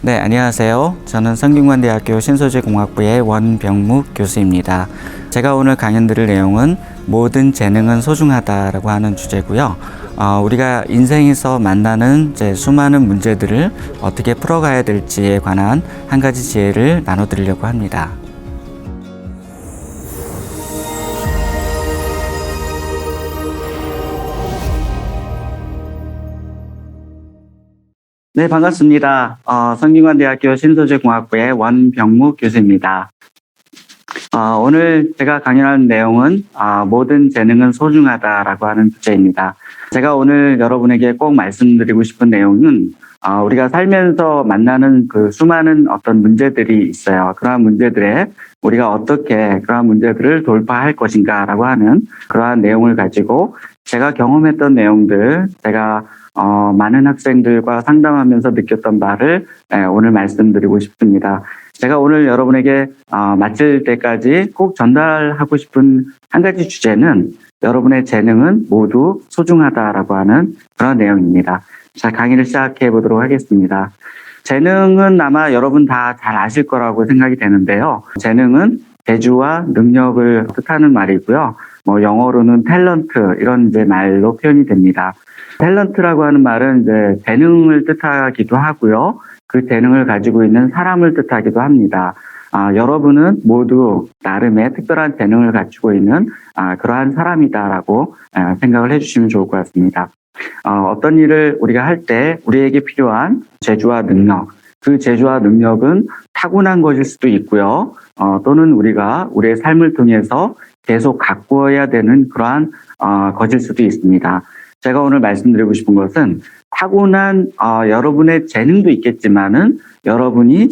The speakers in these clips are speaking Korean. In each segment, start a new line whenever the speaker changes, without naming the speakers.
네, 안녕하세요. 저는 성균관대학교 신소재공학부의 원병묵 교수입니다. 제가 오늘 강연 드릴 내용은 모든 재능은 소중하다라고 하는 주제고요. 우리가 인생에서 만나는 수많은 문제들을 어떻게 풀어가야 될지에 관한 한 가지 지혜를 나눠드리려고 합니다. 네, 반갑습니다. 성균관대학교 신소재공학부의 원병묵 교수입니다. 오늘 제가 강연할 내용은 모든 재능은 소중하다라고 하는 주제입니다. 제가 오늘 여러분에게 꼭 말씀드리고 싶은 내용은 우리가 살면서 만나는 그 수많은 어떤 문제들이 있어요. 그러한 문제들에 우리가 어떻게 그러한 문제들을 돌파할 것인가라고 하는 그러한 내용을 가지고 제가 경험했던 내용들, 제가 많은 학생들과 상담하면서 느꼈던 바를 오늘 말씀드리고 싶습니다. 제가 오늘 여러분에게 마칠 때까지 꼭 전달하고 싶은 한 가지 주제는 여러분의 재능은 모두 소중하다라고 하는 그런 내용입니다. 자, 강의를 시작해 보도록 하겠습니다. 재능은 아마 여러분 다 잘 아실 거라고 생각이 되는데요. 재능은 재주와 능력을 뜻하는 말이고요. 영어로는 탤런트 이런 말로 표현이 됩니다. 탤런트라고 하는 말은 재능을 뜻하기도 하고요. 그 재능을 가지고 있는 사람을 뜻하기도 합니다. 여러분은 모두 나름의 특별한 재능을 가지고 있는 그러한 사람이다라고 생각을 해주시면 좋을 것 같습니다. 어떤 일을 우리가 할 때 우리에게 필요한 재주와 능력, 그 재주와 능력은 타고난 것일 수도 있고요. 또는 우리가 우리의 삶을 통해서 계속 가꾸어야 되는 그러한 것일 수도 있습니다. 제가 오늘 말씀드리고 싶은 것은 타고난 여러분의 재능도 있겠지만은 여러분이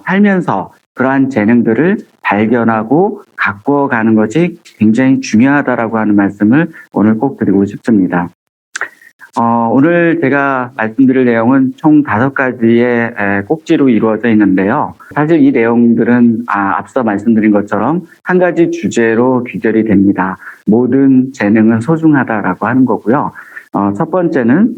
살면서 그러한 재능들을 발견하고 가꾸어가는 것이 굉장히 중요하다라고 하는 말씀을 오늘 꼭 드리고 싶습니다. 오늘 제가 말씀드릴 내용은 총 5가지의 꼭지로 이루어져 있는데요. 사실 이 내용들은 앞서 말씀드린 것처럼 한 가지 주제로 귀결이 됩니다. 모든 재능은 소중하다라고 하는 거고요. 첫 번째는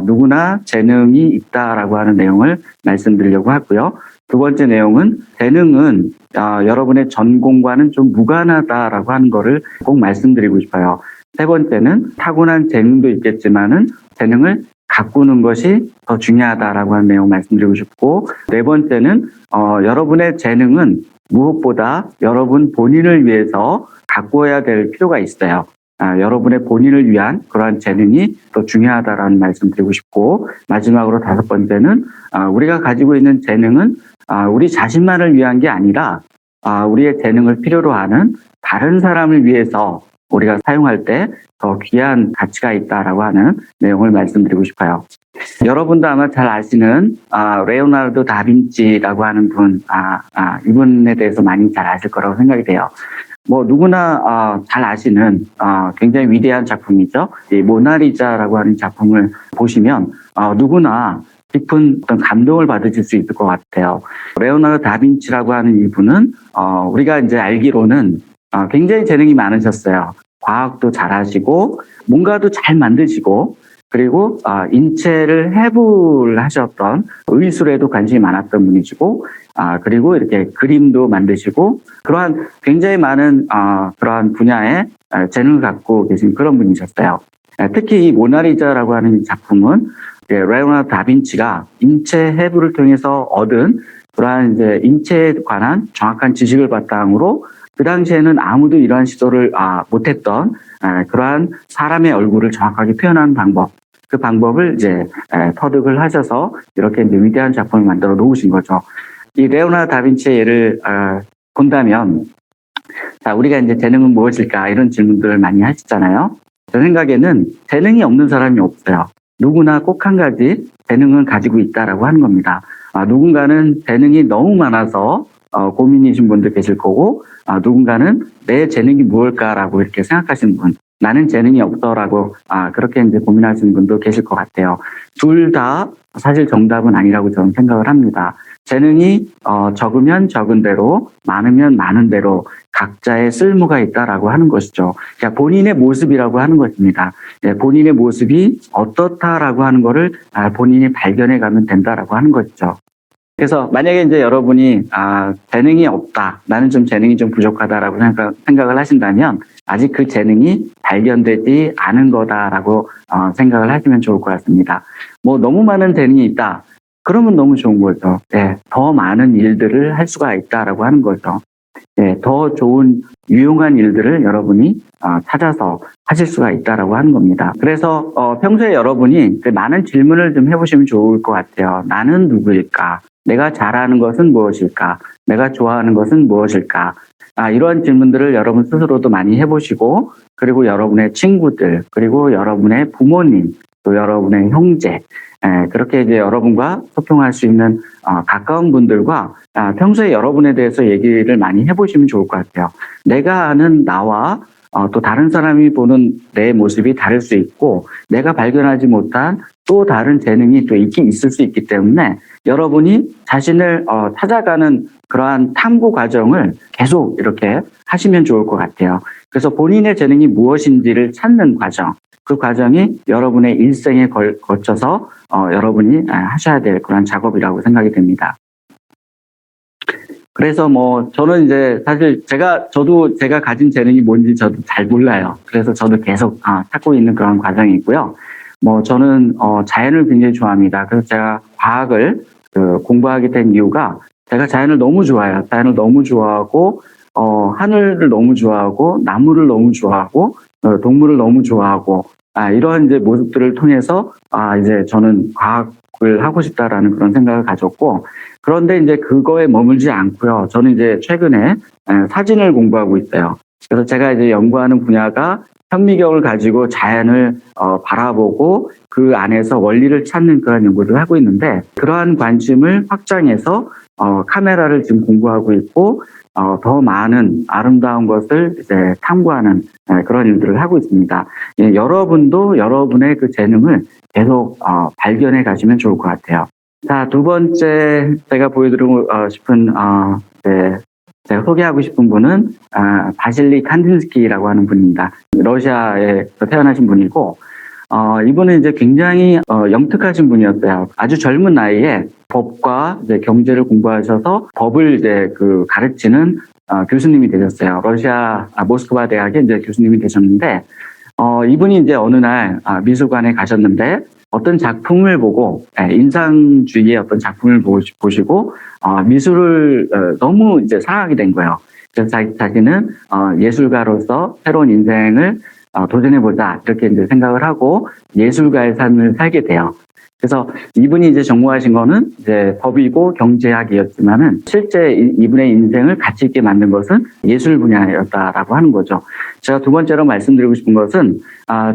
누구나 재능이 있다라고 하는 내용을 말씀드리려고 하고요. 두 번째 내용은 재능은 여러분의 전공과는 좀 무관하다라고 하는 거를 꼭 말씀드리고 싶어요. 세 번째는 타고난 재능도 있겠지만은 재능을 가꾸는 것이 더 중요하다라고 하는 내용 말씀드리고 싶고, 네 번째는 여러분의 재능은 무엇보다 여러분 본인을 위해서 가꾸어야 될 필요가 있어요. 여러분의 본인을 위한 그러한 재능이 더 중요하다라는 말씀드리고 싶고, 마지막으로 5번째는 우리가 가지고 있는 재능은 우리 자신만을 위한 게 아니라 우리의 재능을 필요로 하는 다른 사람을 위해서 우리가 사용할 때 더 귀한 가치가 있다라고 하는 내용을 말씀드리고 싶어요. 여러분도 아마 잘 아시는 레오나르도 다빈치라고 하는 분, 이분에 대해서 많이 잘 아실 거라고 생각이 돼요. 누구나 잘 아시는 굉장히 위대한 작품이죠. 이 모나리자라고 하는 작품을 보시면 누구나 깊은 어떤 감동을 받으실 수 있을 것 같아요. 레오나르도 다빈치라고 하는 이분은 우리가 이제 알기로는 굉장히 재능이 많으셨어요. 과학도 잘하시고 뭔가도 잘 만드시고, 그리고 인체를 해부를 하셨던 의술에도 관심이 많았던 분이시고, 그리고 이렇게 그림도 만드시고 그러한 굉장히 많은 그러한 분야의 재능을 갖고 계신 그런 분이셨어요. 특히 이 모나리자라고 하는 이 작품은 레오나르도 다빈치가 인체 해부를 통해서 얻은 그러한 인체에 관한 정확한 지식을 바탕으로 그 당시에는 아무도 이러한 시도를 못했던 그러한 사람의 얼굴을 정확하게 표현하는 방법, 그 방법을 터득을 하셔서 이렇게 위대한 작품을 만들어 놓으신 거죠. 이 레오나르도 다빈치의 예를 본다면, 우리가 재능은 무엇일까 이런 질문들을 많이 하시잖아요. 제 생각에는 재능이 없는 사람이 없어요. 누구나 꼭 한 가지 재능은 가지고 있다라고 하는 겁니다. 누군가는 재능이 너무 많아서 고민이신 분도 계실 거고, 누군가는 내 재능이 무엇일까라고 이렇게 생각하시는 분, 나는 재능이 없어라고 그렇게 고민하시는 분도 계실 것 같아요. 둘 다 사실 정답은 아니라고 저는 생각을 합니다. 재능이 적으면 적은 대로, 많으면 많은 대로 각자의 쓸모가 있다라고 하는 것이죠. 그러니까 본인의 모습이라고 하는 것입니다. 본인의 모습이 어떻다라고 하는 거를 본인이 발견해 가면 된다라고 하는 것이죠. 그래서 만약에 이제 여러분이 재능이 없다, 나는 좀 재능이 좀 부족하다라고 생각을 하신다면 아직 그 재능이 발견되지 않은 거다라고 생각을 하시면 좋을 것 같습니다. 뭐 너무 많은 재능이 있다, 그러면 너무 좋은 거죠. 예, 더 많은 일들을 할 수가 있다라고 하는 거죠. 예, 더 좋은 유용한 일들을 여러분이 찾아서 하실 수가 있다라고 하는 겁니다. 그래서 평소에 여러분이 많은 질문을 좀 해보시면 좋을 것 같아요. 나는 누구일까? 내가 잘하는 것은 무엇일까? 내가 좋아하는 것은 무엇일까? 이러한 질문들을 여러분 스스로도 많이 해보시고, 그리고 여러분의 친구들, 그리고 여러분의 부모님, 또 여러분의 형제, 그렇게 이제 여러분과 소통할 수 있는 가까운 분들과 평소에 여러분에 대해서 얘기를 많이 해보시면 좋을 것 같아요. 내가 아는 나와 또 다른 사람이 보는 내 모습이 다를 수 있고, 내가 발견하지 못한 또 다른 재능이 또 있을 수 있기 때문에 여러분이 자신을 찾아가는 그러한 탐구 과정을 계속 이렇게 하시면 좋을 것 같아요. 그래서 본인의 재능이 무엇인지를 찾는 과정, 그 과정이 여러분의 일생에 거쳐서 여러분이 하셔야 될 그런 작업이라고 생각이 됩니다. 그래서 저는 이제 사실 저도 제가 가진 재능이 뭔지 저도 잘 몰라요. 그래서 저도 계속 찾고 있는 그런 과정이 있고요. 저는 자연을 굉장히 좋아합니다. 그래서 제가 과학을 공부하게 된 이유가, 제가 자연을 너무 좋아해요. 자연을 너무 좋아하고 하늘을 너무 좋아하고 나무를 너무 좋아하고 동물을 너무 좋아하고 이런 이제 모습들을 통해서 이제 저는 과학을 하고 싶다라는 그런 생각을 가졌고, 그런데 이제 그거에 머물지 않고요. 저는 이제 최근에 사진을 공부하고 있어요. 그래서 제가 이제 연구하는 분야가 현미경을 가지고 자연을 바라보고 그 안에서 원리를 찾는 그런 연구를 하고 있는데, 그러한 관심을 확장해서 카메라를 지금 공부하고 있고, 더 많은 아름다운 것을 이제 탐구하는 그런 일들을 하고 있습니다. 예, 여러분도 여러분의 그 재능을 계속 발견해 가시면 좋을 것 같아요. 자, 두 번째 제가 보여드리고 싶은 제가 소개하고 싶은 분은 바실리 칸딘스키라고 하는 분입니다. 러시아에서 태어나신 분이고, 이분은 이제 굉장히 영특하신 분이었어요. 아주 젊은 나이에 법과 이제 경제를 공부하셔서 법을 이제 가르치는 교수님이 되셨어요. 러시아 모스크바 대학의 이제 교수님이 되셨는데, 이분이 이제 어느 날 미술관에 가셨는데 어떤 작품을 보고, 인상주의의 어떤 작품을 보시고 미술을 너무 이제 사랑하게 된 거예요. 그래서 자기는 예술가로서 새로운 인생을 도전해보자, 이렇게 이제 생각을 하고 예술가의 삶을 살게 돼요. 그래서 이분이 이제 전공하신 거는 이제 법이고 경제학이었지만은 실제 이분의 인생을 가치 있게 만든 것은 예술 분야였다라고 하는 거죠. 제가 두 번째로 말씀드리고 싶은 것은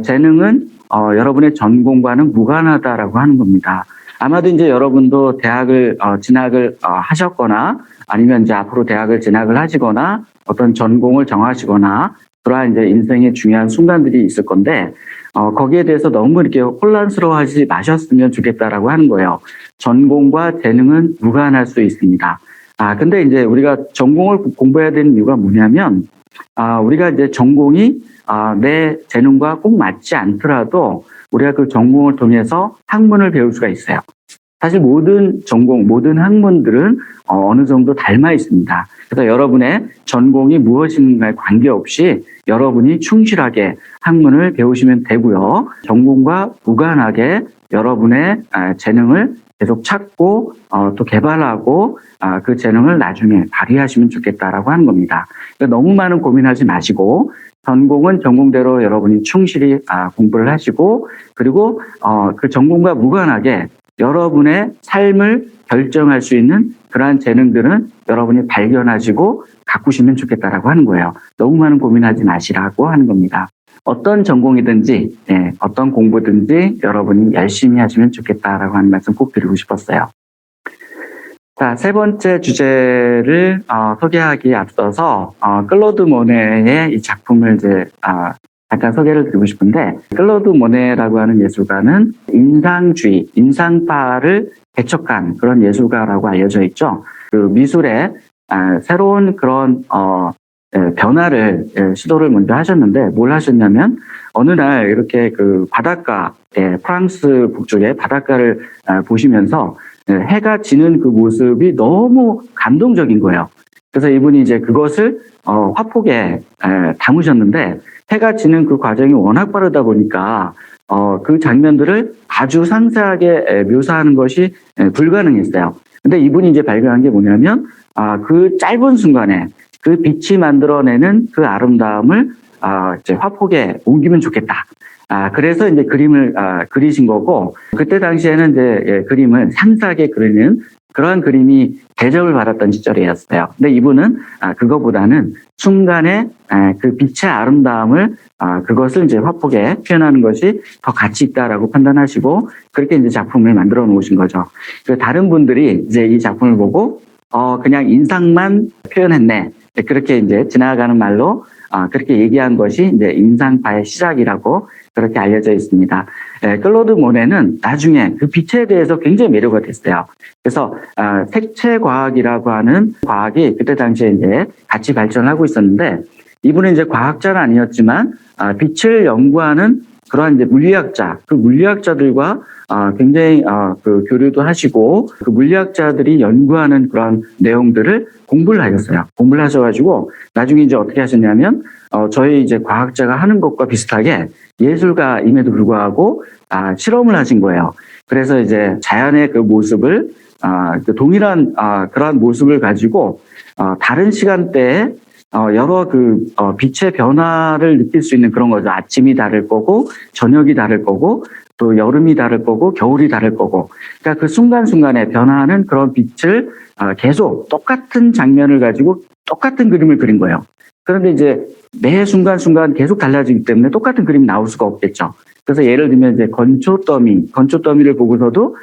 재능은 여러분의 전공과는 무관하다라고 하는 겁니다. 아마도 이제 여러분도 대학을 진학을 하셨거나 아니면 이제 앞으로 대학을 진학을 하시거나 어떤 전공을 정하시거나 그러한 이제 인생의 중요한 순간들이 있을 건데, 거기에 대해서 너무 이렇게 혼란스러워하지 마셨으면 좋겠다라고 하는 거예요. 전공과 재능은 무관할 수 있습니다. 근데 이제 우리가 전공을 공부해야 되는 이유가 뭐냐면, 우리가 이제 전공이 내 재능과 꼭 맞지 않더라도 우리가 그 전공을 통해서 학문을 배울 수가 있어요. 사실 모든 전공, 모든 학문들은 어느 정도 닮아 있습니다. 그래서 여러분의 전공이 무엇인가에 관계없이 여러분이 충실하게 학문을 배우시면 되고요. 전공과 무관하게 여러분의 재능을 계속 찾고 또 개발하고 그 재능을 나중에 발휘하시면 좋겠다라고 하는 겁니다. 그러니까 너무 많은 고민하지 마시고, 전공은 전공대로 여러분이 충실히 공부를 하시고, 그리고 그 전공과 무관하게 여러분의 삶을 결정할 수 있는 그러한 재능들은 여러분이 발견하시고 가꾸시면 좋겠다라고 하는 거예요. 너무 많은 고민하지 마시라고 하는 겁니다. 어떤 전공이든지 어떤 공부든지 여러분이 열심히 하시면 좋겠다라고 하는 말씀 꼭 드리고 싶었어요. 자, 세 번째 주제를 소개하기에 앞서서 클로드 모네의 이 작품을 이제 잠깐 소개를 드리고 싶은데, 클로드 모네라고 하는 예술가는 인상주의, 인상파를 개척한 그런 예술가라고 알려져 있죠. 그 미술에 새로운 그런 변화를 시도를 먼저 하셨는데, 뭘 하셨냐면 어느 날 이렇게 그 바닷가, 프랑스 북쪽의 바닷가를 보시면서 해가 지는 그 모습이 너무 감동적인 거예요. 그래서 이분이 이제 그것을 화폭에 담으셨는데 해가 지는 그 과정이 워낙 빠르다 보니까 그 장면들을 아주 상세하게 묘사하는 것이 불가능했어요. 근데 이분이 이제 발견한 게 뭐냐면 그 짧은 순간에 그 빛이 만들어내는 그 아름다움을 이제 화폭에 옮기면 좋겠다. 그래서 이제 그림을 그리신 거고, 그때 당시에는 이제 그림을 상세하게 그리는 그러한 그림이 대접을 받았던 시절이었어요. 근데 이분은 그거보다는 순간에 그 빛의 아름다움을 그것을 이제 화폭에 표현하는 것이 더 가치 있다라고 판단하시고 그렇게 이제 작품을 만들어 놓으신 거죠. 다른 분들이 이제 이 작품을 보고 그냥 인상만 표현했네. 그렇게 이제 지나가는 말로 그렇게 얘기한 것이 이제 인상파의 시작이라고 그렇게 알려져 있습니다. 클로드 모네는 나중에 그 빛에 대해서 굉장히 매료가 됐어요. 그래서 색채 과학이라고 하는 과학이 그때 당시에 이제 같이 발전하고 있었는데 이분은 이제 과학자는 아니었지만 빛을 연구하는 그러한 이제 물리학자, 그 물리학자들과 굉장히 그 교류도 하시고 그 물리학자들이 연구하는 그런 내용들을 공부를 하셨어요. 공부를 하셔가지고 나중에 이제 어떻게 하셨냐면 저희 이제 과학자가 하는 것과 비슷하게 예술가임에도 불구하고 실험을 하신 거예요. 그래서 이제 자연의 그 모습을 그 동일한 그러한 모습을 가지고 다른 시간대에 여러 빛의 변화를 느낄 수 있는 그런 거죠. 아침이 다를 거고, 저녁이 다를 거고, 또 여름이 다를 거고, 겨울이 다를 거고. 그러니까 그 순간순간에 변화하는 그런 빛을 계속 똑같은 장면을 가지고 똑같은 그림을 그린 거예요. 그런데 이제 매 순간순간 계속 달라지기 때문에 똑같은 그림이 나올 수가 없겠죠. 그래서 예를 들면 이제 건초 더미를 보고서도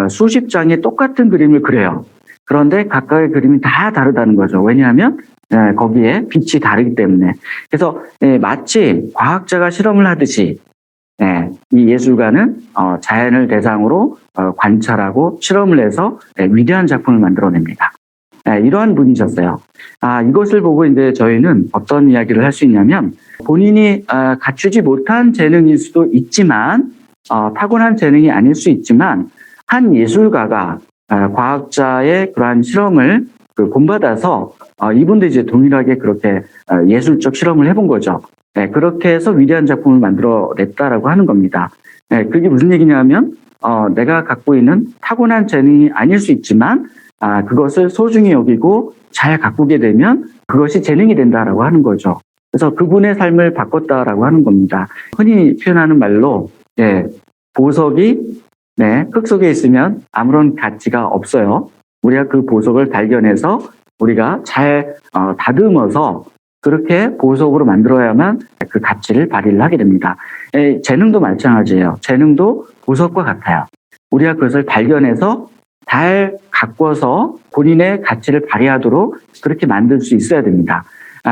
수십 장의 똑같은 그림을 그려요. 그런데 각각의 그림이 다 다르다는 거죠. 왜냐하면 거기에 빛이 다르기 때문에. 그래서 마치 과학자가 실험을 하듯이 이 예술가는 자연을 대상으로 관찰하고 실험을 해서 위대한 작품을 만들어냅니다. 이러한 분이셨어요. 이것을 보고 이제 저희는 어떤 이야기를 할 수 있냐면 본인이 갖추지 못한 재능일 수도 있지만 타고난 재능이 아닐 수 있지만 한 예술가가 과학자의 그러한 실험을 본받아서 이분도 이제 동일하게 그렇게 예술적 실험을 해본 거죠. 그렇게 해서 위대한 작품을 만들어냈다라고 하는 겁니다. 그게 무슨 얘기냐면 내가 갖고 있는 타고난 재능이 아닐 수 있지만 그것을 소중히 여기고 잘 가꾸게 되면 그것이 재능이 된다라고 하는 거죠. 그래서 그분의 삶을 바꿨다라고 하는 겁니다. 흔히 표현하는 말로 보석이 흙 속에 있으면 아무런 가치가 없어요. 우리가 그 보석을 발견해서 우리가 잘 다듬어서 그렇게 보석으로 만들어야만 그 가치를 발휘를 하게 됩니다. 재능도 마찬가지예요. 재능도 보석과 같아요. 우리가 그것을 발견해서 잘 가꿔서 본인의 가치를 발휘하도록 그렇게 만들 수 있어야 됩니다.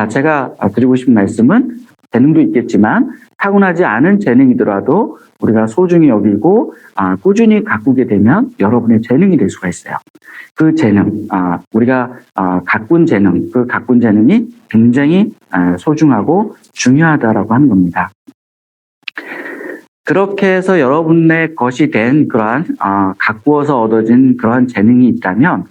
제가 드리고 싶은 말씀은 재능도 있겠지만 타고나지 않은 재능이더라도 우리가 소중히 여기고 꾸준히 가꾸게 되면 여러분의 재능이 될 수가 있어요. 그 재능, 우리가 가꾼 재능, 그 가꾼 재능이 굉장히 소중하고 중요하다라고 하는 겁니다. 그렇게 해서 여러분의 것이 된 그러한 가꾸어서 얻어진 그러한 재능이 있다면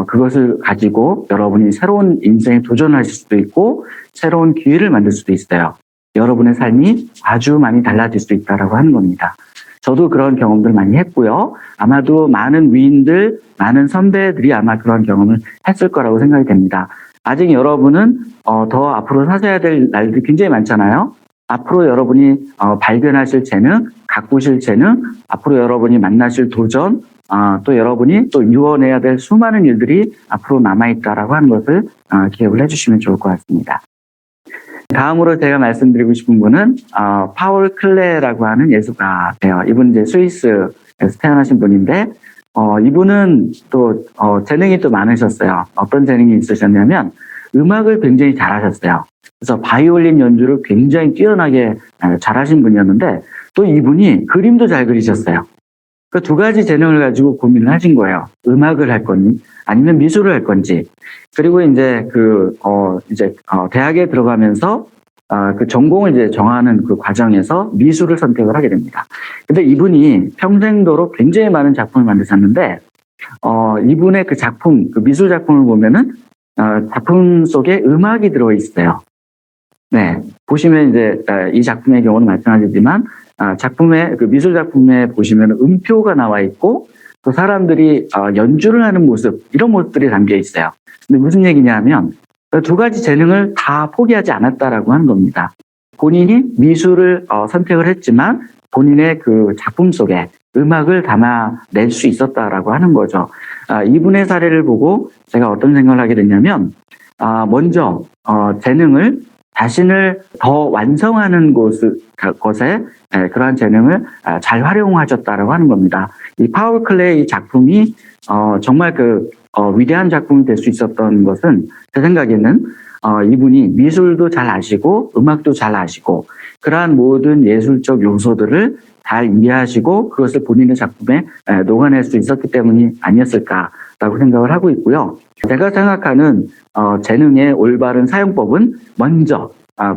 그것을 가지고 여러분이 새로운 인생에 도전하실 수도 있고 새로운 기회를 만들 수도 있어요. 여러분의 삶이 아주 많이 달라질 수 있다라고 하는 겁니다. 저도 그런 경험들 많이 했고요. 아마도 많은 위인들, 많은 선배들이 아마 그런 경험을 했을 거라고 생각이 됩니다. 아직 여러분은 더 앞으로 사셔야 될 날들이 굉장히 많잖아요. 앞으로 여러분이 발견하실 재능, 가꾸실 재능, 앞으로 여러분이 만나실 도전, 또 여러분이 또 이뤄내야 될 수많은 일들이 앞으로 남아있다라고 하는 것을 기억을 해주시면 좋을 것 같습니다. 다음으로 제가 말씀드리고 싶은 분은 파울 클레라고 하는 예술가예요. 이분은 이제 스위스에서 태어나신 분인데 이분은 또 재능이 또 많으셨어요. 어떤 재능이 있으셨냐면 음악을 굉장히 잘하셨어요. 그래서 바이올린 연주를 굉장히 뛰어나게 잘하신 분이었는데 또 이분이 그림도 잘 그리셨어요. 그 두 가지 재능을 가지고 고민을 하신 거예요. 음악을 할 건지 아니면 미술을 할 건지. 그리고 이제 대학에 들어가면서 그 전공을 이제 정하는 그 과정에서 미술을 선택을 하게 됩니다. 근데 이분이 평생도록 굉장히 많은 작품을 만드셨는데 이분의 그 작품, 그 미술 작품을 보면은 작품 속에 음악이 들어 있어요. 네, 보시면 이제 이 작품의 경우는 마찬가지지만 작품의 그 미술 작품에 보시면 음표가 나와 있고 또 사람들이 연주를 하는 모습 이런 모습들이 담겨 있어요. 근데 무슨 얘기냐면 두 가지 재능을 다 포기하지 않았다라고 하는 겁니다. 본인이 미술을 선택을 했지만 본인의 그 작품 속에 음악을 담아낼 수 있었다라고 하는 거죠. 이분의 사례를 보고 제가 어떤 생각을 하게 됐냐면 먼저 재능을 자신을 더 완성하는 것에 그러한 재능을 잘 활용하셨다라고 하는 겁니다. 이 파울 클레이 작품이 정말 위대한 작품이 될 수 있었던 것은 제 생각에는 이분이 미술도 잘 아시고 음악도 잘 아시고 그러한 모든 예술적 요소들을 잘 이해하시고 그것을 본인의 작품에 녹아낼 수 있었기 때문이 아니었을까라고 생각을 하고 있고요. 제가 생각하는 재능의 올바른 사용법은 먼저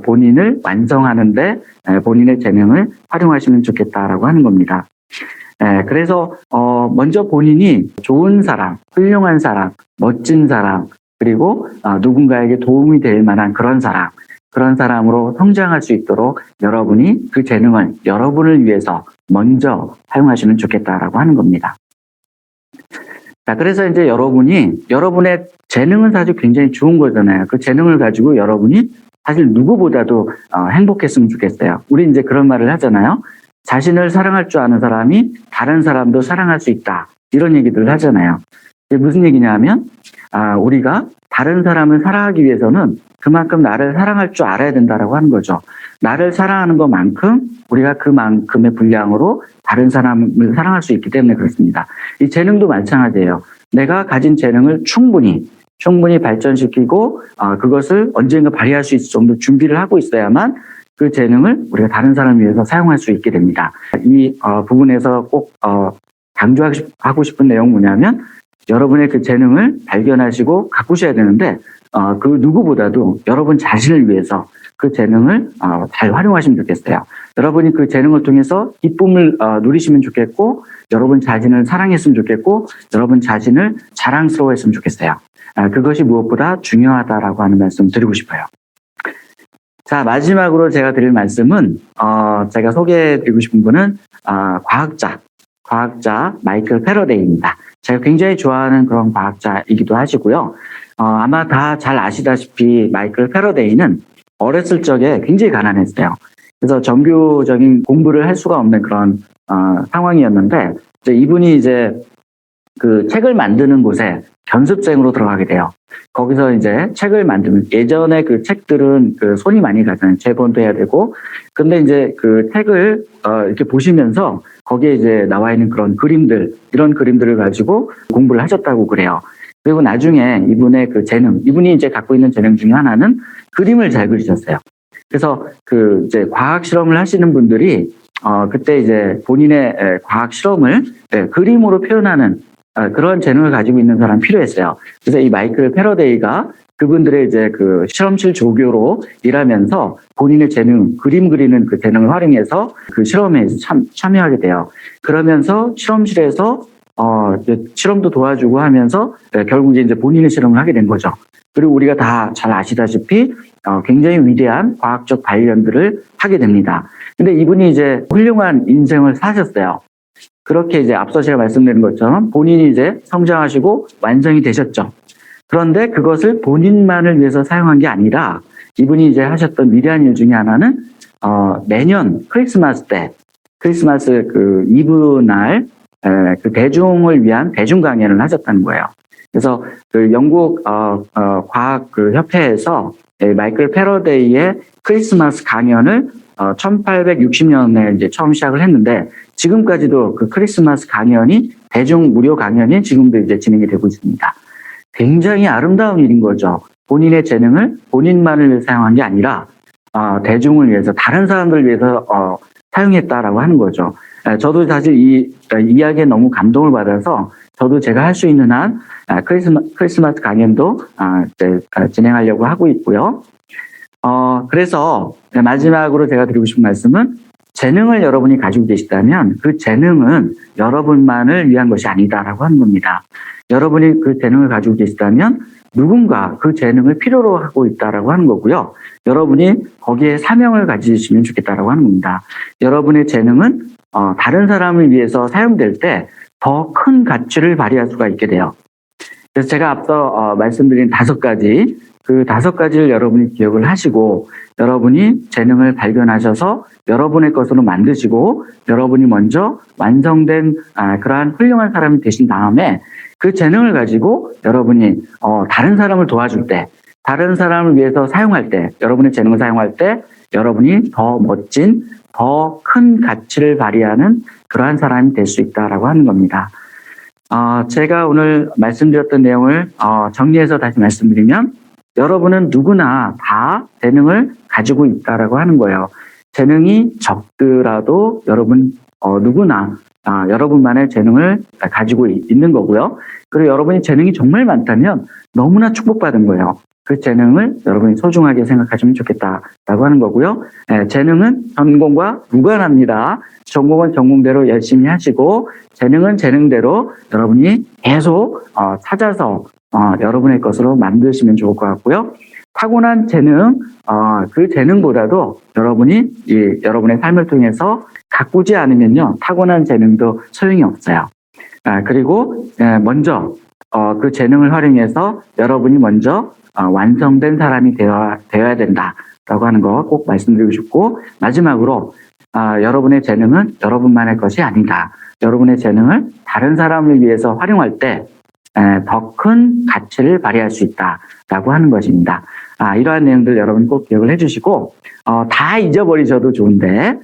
본인을 완성하는데 본인의 재능을 활용하시면 좋겠다라고 하는 겁니다. 그래서 먼저 본인이 좋은 사람, 훌륭한 사람, 멋진 사람, 그리고 누군가에게 도움이 될 만한 그런 사람으로 성장할 수 있도록 여러분이 그 재능을 여러분을 위해서 먼저 사용하시면 좋겠다라고 하는 겁니다. 자, 그래서 이제 여러분의 재능은 사실 굉장히 좋은 거잖아요. 그 재능을 가지고 여러분이 사실 누구보다도 행복했으면 좋겠어요. 우리 이제 그런 말을 하잖아요. 자신을 사랑할 줄 아는 사람이 다른 사람도 사랑할 수 있다. 이런 얘기들을 하잖아요. 이게 무슨 얘기냐면, 우리가 다른 사람을 사랑하기 위해서는 그만큼 나를 사랑할 줄 알아야 된다라고 하는 거죠. 나를 사랑하는 것만큼 우리가 그만큼의 분량으로 다른 사람을 사랑할 수 있기 때문에 그렇습니다. 이 재능도 마찬가지예요. 내가 가진 재능을 충분히 발전시키고 그것을 언젠가 발휘할 수 있을 정도 준비를 하고 있어야만 그 재능을 우리가 다른 사람을 위해서 사용할 수 있게 됩니다. 이 부분에서 꼭 강조하고 싶은 내용은 뭐냐면 여러분의 그 재능을 발견하시고 가꾸셔야 되는데 그 누구보다도 여러분 자신을 위해서 그 재능을 잘 활용하시면 좋겠어요. 여러분이 그 재능을 통해서 기쁨을 누리시면 좋겠고 여러분 자신을 사랑했으면 좋겠고 여러분 자신을 자랑스러워했으면 좋겠어요. 그것이 무엇보다 중요하다라고 하는 말씀 드리고 싶어요. 자, 마지막으로 제가 드릴 말씀은 제가 소개해드리고 싶은 분은 과학자 마이클 패러데이입니다. 제가 굉장히 좋아하는 그런 과학자이기도 하시고요. 아마 다 잘 아시다시피 마이클 패러데이는 어렸을 적에 굉장히 가난했어요. 그래서 정규적인 공부를 할 수가 없는 그런 상황이었는데 이분이 이제 그 책을 만드는 곳에 견습생으로 들어가게 돼요. 거기서 이제 책을 만들면 예전에 그 책들은 그 손이 많이 가잖아요. 재본도 해야 되고. 근데 이제 그 책을 이렇게 보시면서 거기에 이제 나와 있는 그런 그림들, 이런 그림들을 가지고 공부를 하셨다고 그래요. 그리고 나중에 이분의 그 이분이 이제 갖고 있는 재능 중에 하나는 그림을 잘 그리셨어요. 그래서 그 이제 과학 실험을 하시는 분들이 그때 이제 본인의 과학 실험을 그림으로 표현하는 그런 재능을 가지고 있는 사람이 필요했어요. 그래서 이 마이클 패러데이가 그분들의 이제 그 실험실 조교로 일하면서 본인의 재능, 그림 그리는 그 재능을 활용해서 그 실험에 참여하게 돼요. 그러면서 실험실에서 실험도 도와주고 하면서 결국 이제 본인의 실험을 하게 된 거죠. 그리고 우리가 다 잘 아시다시피 굉장히 위대한 과학적 발견들을 하게 됩니다. 근데 이분이 이제 훌륭한 인생을 사셨어요. 그렇게 이제 앞서 제가 말씀드린 것처럼 본인이 이제 성장하시고 완성이 되셨죠. 그런데 그것을 본인만을 위해서 사용한 게 아니라 이분이 이제 하셨던 위대한 일 중에 하나는 매년 크리스마스 그 이브 날 그 대중을 위한 대중 강연을 하셨다는 거예요. 그래서 그 영국 과학 그 협회에서 마이클 패러데이의 크리스마스 강연을 1860년에 이제 처음 시작을 했는데 지금까지도 그 크리스마스 강연이 대중 무료 강연이 지금도 이제 진행이 되고 있습니다. 굉장히 아름다운 일인 거죠. 본인의 재능을 본인만을 위해서 사용한 게 아니라 대중을 위해서 다른 사람들을 위해서 사용했다라고 하는 거죠. 저도 사실 이 이야기에 너무 감동을 받아서 저도 제가 할 수 있는 한 크리스마스 강연도 진행하려고 하고 있고요. 그래서 마지막으로 제가 드리고 싶은 말씀은 재능을 여러분이 가지고 계시다면 그 재능은 여러분만을 위한 것이 아니다라고 하는 겁니다. 여러분이 그 재능을 가지고 계시다면 누군가 그 재능을 필요로 하고 있다라고 하는 거고요. 여러분이 거기에 사명을 가지시면 좋겠다라고 하는 겁니다. 여러분의 재능은 다른 사람을 위해서 사용될 때 더 큰 가치를 발휘할 수가 있게 돼요. 그래서 제가 앞서 말씀드린 5가지, 그 5가지를 여러분이 기억을 하시고 여러분이 재능을 발견하셔서 여러분의 것으로 만드시고 여러분이 먼저 완성된 그러한 훌륭한 사람이 되신 다음에 그 재능을 가지고 여러분이 다른 사람을 도와줄 때, 다른 사람을 위해서 사용할 때, 여러분의 재능을 사용할 때 여러분이 더 멋진, 더 큰 가치를 발휘하는 그러한 사람이 될 수 있다라고 하는 겁니다. 제가 오늘 말씀드렸던 내용을 정리해서 다시 말씀드리면 여러분은 누구나 다 재능을 가지고 있다라고 하는 거예요. 재능이 적더라도 여러분 누구나 여러분만의 재능을 가지고 있는 거고요. 그리고 여러분이 재능이 정말 많다면 너무나 축복받은 거예요. 그 재능을 여러분이 소중하게 생각하시면 좋겠다라고 하는 거고요. 재능은 전공과 무관합니다. 전공은 전공대로 열심히 하시고 재능은 재능대로 여러분이 계속 찾아서 여러분의 것으로 만드시면 좋을 것 같고요. 타고난 재능, 그 재능보다도 여러분이 여러분의 삶을 통해서 가꾸지 않으면요, 타고난 재능도 소용이 없어요. 그리고 먼저 그 재능을 활용해서 여러분이 먼저 완성된 사람이 되어야 된다라고 하는 거 꼭 말씀드리고 싶고, 마지막으로 여러분의 재능은 여러분만의 것이 아니다. 여러분의 재능을 다른 사람을 위해서 활용할 때 더 큰 가치를 발휘할 수 있다라고 하는 것입니다. 이러한 내용들 여러분 꼭 기억을 해주시고 다 잊어버리셔도 좋은데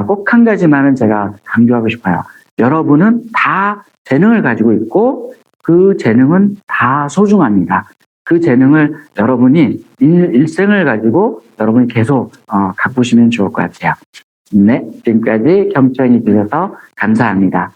꼭 한 가지만은 제가 강조하고 싶어요. 여러분은 다 재능을 가지고 있고 그 재능은 다 소중합니다. 그 재능을 여러분이 일생을 가지고 여러분이 계속 가꾸시면 좋을 것 같아요. 네, 지금까지 경청해 주셔서 감사합니다.